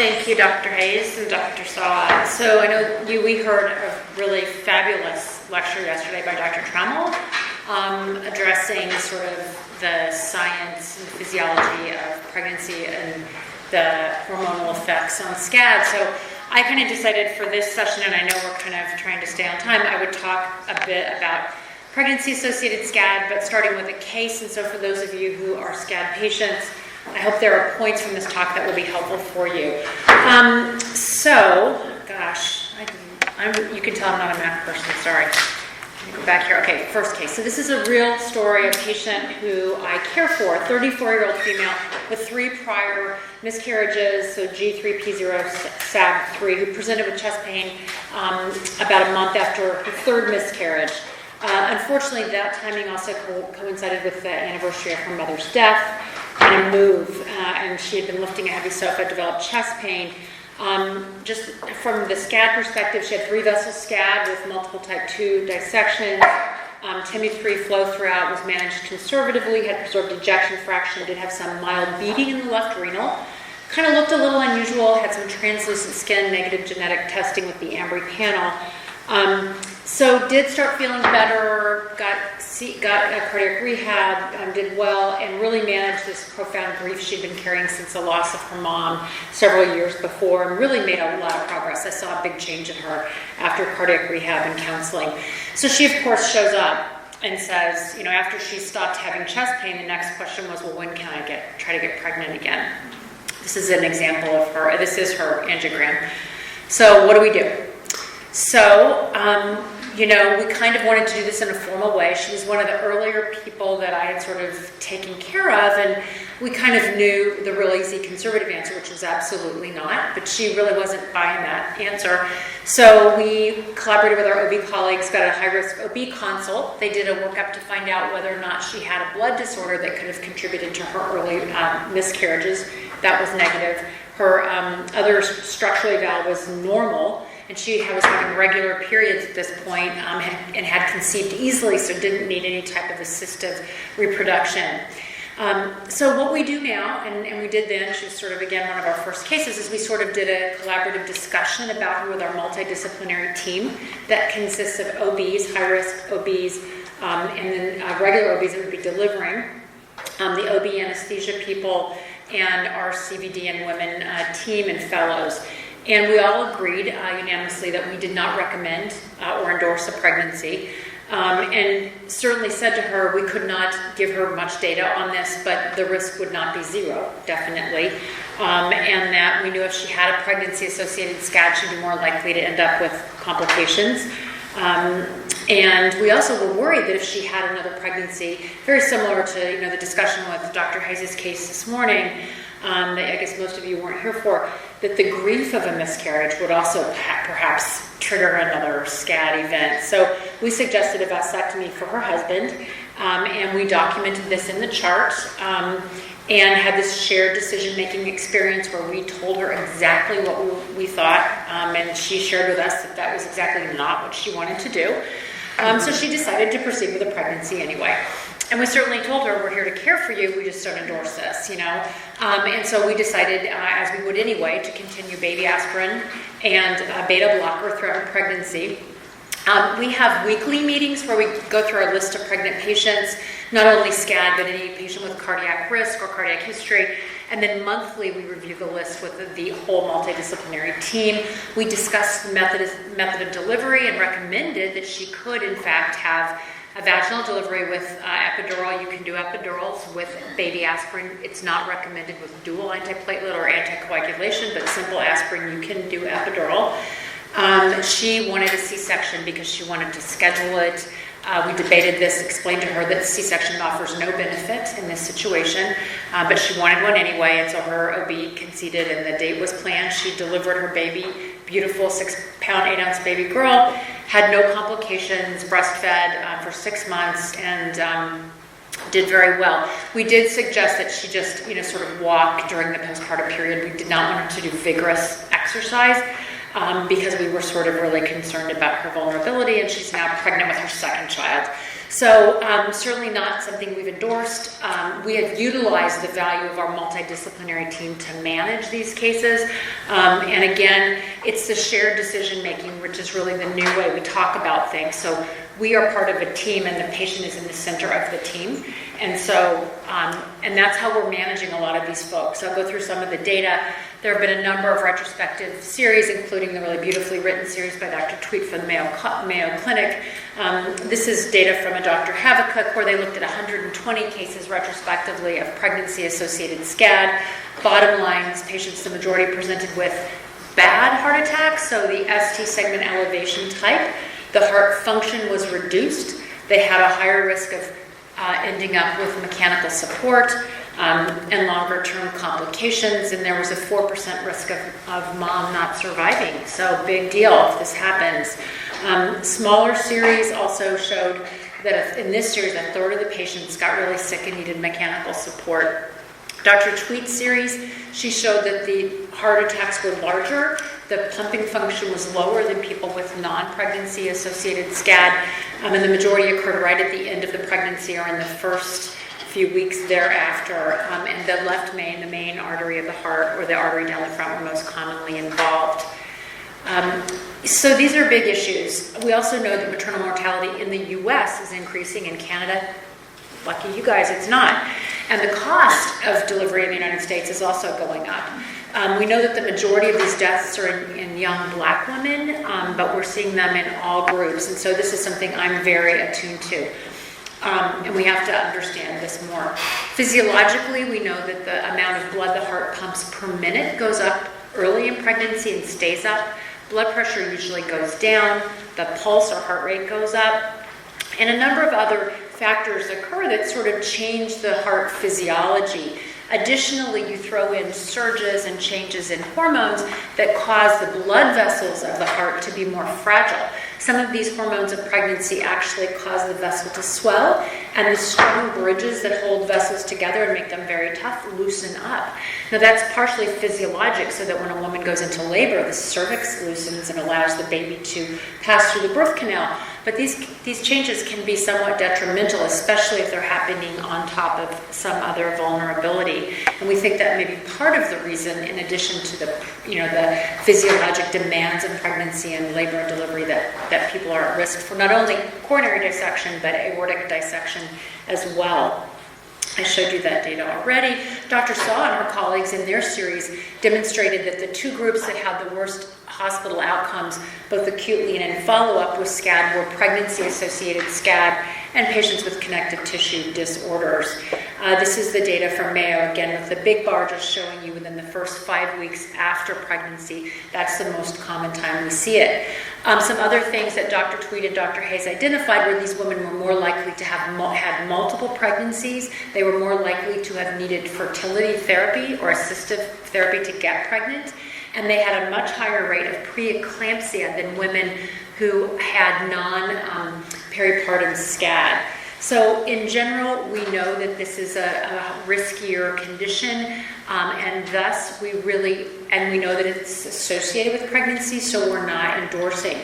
Thank you, Dr. Hayes and Dr. Saw. So I know we heard a really fabulous lecture yesterday by Dr. Trammell addressing sort of the science and physiology of pregnancy and the hormonal effects on SCAD. So I kind of decided for this session, and I know we're kind of trying to stay on time, I would talk a bit about pregnancy-associated SCAD, but starting with a case. And so for those of you who are SCAD patients, I hope there are points from this talk that will be helpful for you. You can tell I'm not a math person, sorry. Let me go back here. Okay, first case. So this is a real story, a patient who I care for, a 34-year-old female with 3 prior miscarriages, so G3P0 SAB3, who presented with chest pain about a month after her 3rd miscarriage. Unfortunately, that timing also coincided with the anniversary of her mother's death and a move, and she had been lifting a heavy sofa, developed chest pain. Just from the SCAD perspective, she had 3-vessel SCAD with multiple type 2 dissections. TIMI3 flow throughout was managed conservatively, had preserved ejection fraction, did have some mild bleeding in the left renal. Kind of looked a little unusual, had some translucent skin, negative genetic testing with the Ambry panel. So did start feeling better, got a cardiac rehab, did well, and really managed this profound grief she'd been carrying since the loss of her mom several years before, and really made a lot of progress. I saw a big change in her after cardiac rehab and counseling. So she, of course, shows up and says, after she stopped having chest pain, the next question was, well, when can I try to get pregnant again? This is an example of her. This is her angiogram. So what do? So, we kind of wanted to do this in a formal way. She was one of the earlier people that I had sort of taken care of, and we kind of knew the real easy conservative answer, which was absolutely not, but she really wasn't buying that answer. So we collaborated with our OB colleagues, got a high-risk OB consult. They did a workup to find out whether or not she had a blood disorder that could have contributed to her early miscarriages. That was negative. Her other structural eval was normal, and she was having regular periods at this point, and had conceived easily, so didn't need any type of assistive reproduction. So what we do now, and we did then, she was sort of, again, one of our first cases, is we sort of did a collaborative discussion about her with our multidisciplinary team that consists of OBs, high-risk OBs, and then regular OBs that would be delivering, the OB anesthesia people, and our CVD and women team and fellows. And we all agreed unanimously that we did not recommend or endorse a pregnancy, and certainly said to her we could not give her much data on this, but the risk would not be 0, definitely, and that we knew if she had a pregnancy-associated SCAD, she'd be more likely to end up with complications. And we also were worried that if she had another pregnancy, very similar to the discussion with Dr. Hayes' case this morning, that I guess most of you weren't here for, that the grief of a miscarriage would also perhaps trigger another SCAD event. So we suggested a vasectomy for her husband, and we documented this in the chart, and had this shared decision-making experience where we told her exactly what we thought, and she shared with us that that was exactly not what she wanted to do. So she decided to proceed with a pregnancy anyway. And we certainly told her, we're here to care for you, we just don't endorse this, And so we decided, as we would anyway, to continue baby aspirin and beta blocker throughout her pregnancy. We have weekly meetings where we go through our list of pregnant patients, not only SCAD, but any patient with cardiac risk or cardiac history. And then monthly, we review the list with the whole multidisciplinary team. We discussed the method of delivery and recommended that she could, in fact, have a vaginal delivery with epidural. You can do epidurals with baby aspirin. It's not recommended with dual antiplatelet or anticoagulation, but simple aspirin, you can do epidural. She wanted a C-section because she wanted to schedule it. We debated this, explained to her that C-section offers no benefit in this situation, but she wanted one anyway, and so her OB conceded, and the date was planned. She delivered her baby, beautiful 6-pound, 8-ounce baby girl, had no complications, breastfed for 6 months, and did very well. We did suggest that she just, sort of walk during the postpartum period. We did not want her to do vigorous exercise, because we were sort of really concerned about her vulnerability, and she's now pregnant with her 2nd child. So certainly not something we've endorsed. We have utilized the value of our multidisciplinary team to manage these cases. And again, it's the shared decision making, which is really the new way we talk about things. So we are part of a team and the patient is in the center of the team. And so, and that's how we're managing a lot of these folks. I'll go through some of the data. There have been a number of retrospective series, including the really beautifully written series by Dr. Tweet from the Mayo Clinic. This is data from a Dr. Havakuk, where they looked at 120 cases retrospectively of pregnancy-associated SCAD. Bottom line, these patients, the majority presented with bad heart attacks, so the ST segment elevation type. The heart function was reduced. They had a higher risk of ending up with mechanical support and longer-term complications, and there was a 4% risk of mom not surviving. So big deal if this happens. Smaller series also showed that in this series, a third of the patients got really sick and needed mechanical support. Dr. Tweet's series, she showed that the heart attacks were larger, the pumping function was lower than people with non-pregnancy associated SCAD, and the majority occurred right at the end of the pregnancy or in the first few weeks thereafter, and the left main, the main artery of the heart, or the artery down the front, were most commonly involved. So these are big issues. We also know that maternal mortality in the U.S. is increasing. In Canada, lucky you guys, it's not. And the cost of delivery in the United States is also going up. We know that the majority of these deaths are in young Black women, but we're seeing them in all groups. And so this is something I'm very attuned to. And we have to understand this more. Physiologically, we know that the amount of blood the heart pumps per minute goes up early in pregnancy and stays up. Blood pressure usually goes down. The pulse or heart rate goes up. And a number of other factors occur that sort of change the heart physiology. Additionally, you throw in surges and changes in hormones that cause the blood vessels of the heart to be more fragile. Some of these hormones of pregnancy actually cause the vessel to swell, and the strong bridges that hold vessels together and make them very tough loosen up. Now that's partially physiologic, so that when a woman goes into labor, the cervix loosens and allows the baby to pass through the birth canal. But these changes can be somewhat detrimental, especially if they're happening on top of some other vulnerability. And we think that may be part of the reason, in addition to the physiologic demands in pregnancy and labor and delivery, that people are at risk for not only coronary dissection, but aortic dissection as well. I showed you that data already. Dr. Saw and her colleagues in their series demonstrated that the two groups that had the worst hospital outcomes, both acutely and in follow-up with SCAD, were pregnancy-associated SCAD and patients with connective tissue disorders. This is the data from Mayo, again, with the big bar just showing you within the first 5 weeks after pregnancy. That's the most common time we see it. Some other things that Dr. Tweed and Dr. Hayes identified were these women were more likely to have had multiple pregnancies. They were more likely to have needed fertility therapy or assistive therapy to get pregnant. And they had a much higher rate of preeclampsia than women who had non-peripartum SCAD. So in general, we know that this is a riskier condition, and thus we know that it's associated with pregnancy, so we're not endorsing.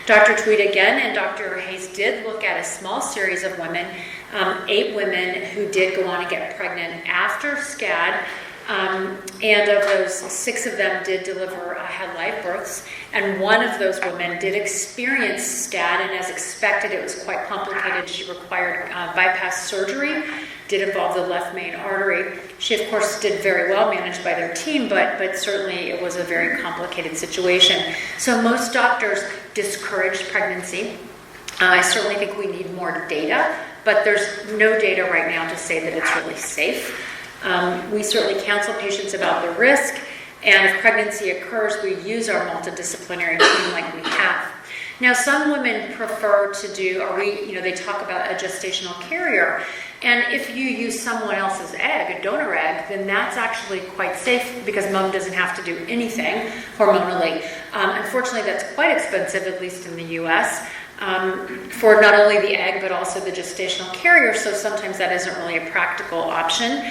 Dr. Tweed again and Dr. Hayes did look at a small series of women, 8 women who did go on to get pregnant after SCAD. And of those, 6 of them did had live births, and one of those women did experience SCAD, and as expected, it was quite complicated. She required bypass surgery, did involve the left main artery. She, of course, did very well, managed by their team, but certainly it was a very complicated situation. So most doctors discourage pregnancy. I certainly think we need more data, but there's no data right now to say that it's really safe. We certainly counsel patients about the risk, and if pregnancy occurs, we use our multidisciplinary team like we have. Now, some women prefer to do, they talk about a gestational carrier, and if you use someone else's egg, a donor egg, then that's actually quite safe because mom doesn't have to do anything hormonally. Unfortunately, that's quite expensive, at least in the U.S., for not only the egg, but also the gestational carrier, so sometimes that isn't really a practical option.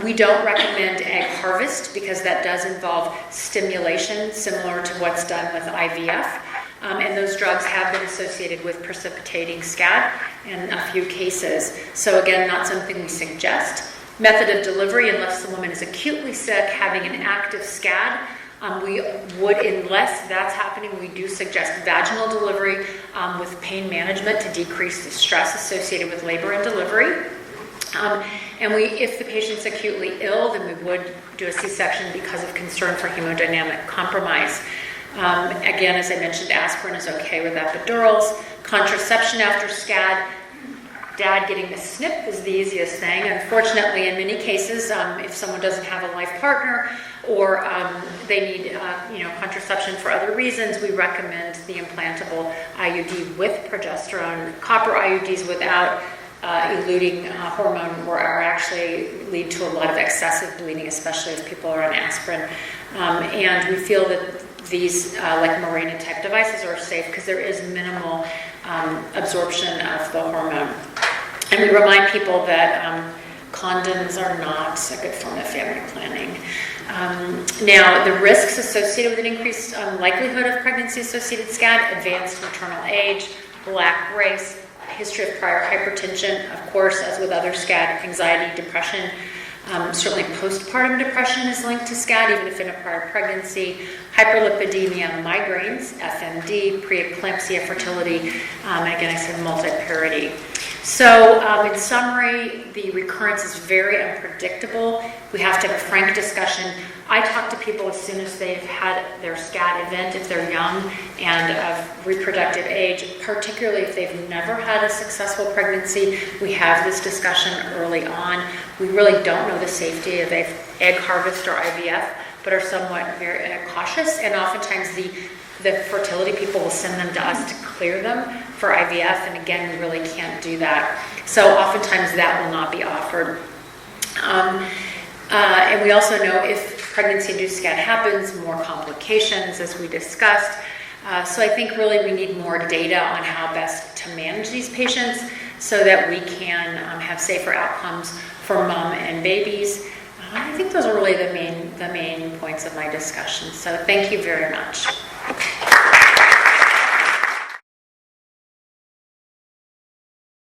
We don't recommend egg harvest because that does involve stimulation, similar to what's done with IVF. And those drugs have been associated with precipitating SCAD in a few cases. So again, not something we suggest. Method of delivery, unless the woman is acutely sick, having an active SCAD, we would, unless that's happening, we do suggest vaginal delivery with pain management to decrease the stress associated with labor and delivery. And if the patient's acutely ill, then we would do a C-section because of concern for hemodynamic compromise. Again, as I mentioned, aspirin is okay with epidurals. Contraception after SCAD, dad getting the SNP is the easiest thing. Unfortunately, in many cases, if someone doesn't have a life partner or they need contraception for other reasons, we recommend the implantable IUD with progesterone. Copper IUDs without eluting hormone are actually lead to a lot of excessive bleeding, especially if people are on aspirin. And we feel that these, like Mirena type devices, are safe because there is minimal absorption of the hormone. And we remind people that condoms are not a good form of family planning. Now, the risks associated with an increased likelihood of pregnancy-associated SCAD: advanced maternal age, black race, history of prior hypertension, of course, as with other SCAD, anxiety, depression. Certainly postpartum depression is linked to SCAD, even if in a prior pregnancy. Hyperlipidemia, migraines, FMD, preeclampsia, fertility, and again, I said multiparity. So in summary, the recurrence is very unpredictable. We have to have a frank discussion. I talk to people as soon as they've had their SCAD event, if they're young and of reproductive age, particularly if they've never had a successful pregnancy. We have this discussion early on. We really don't know the safety of egg harvest or IVF, but are somewhat very cautious, and oftentimes the fertility people will send them to us to clear them for IVF, and again, we really can't do that. So oftentimes that will not be offered. And we also know if pregnancy-induced SCAD happens, more complications, as we discussed. So I think really we need more data on how best to manage these patients so that we can have safer outcomes for mom and babies. I think those are really the main points of my discussion. So thank you very much.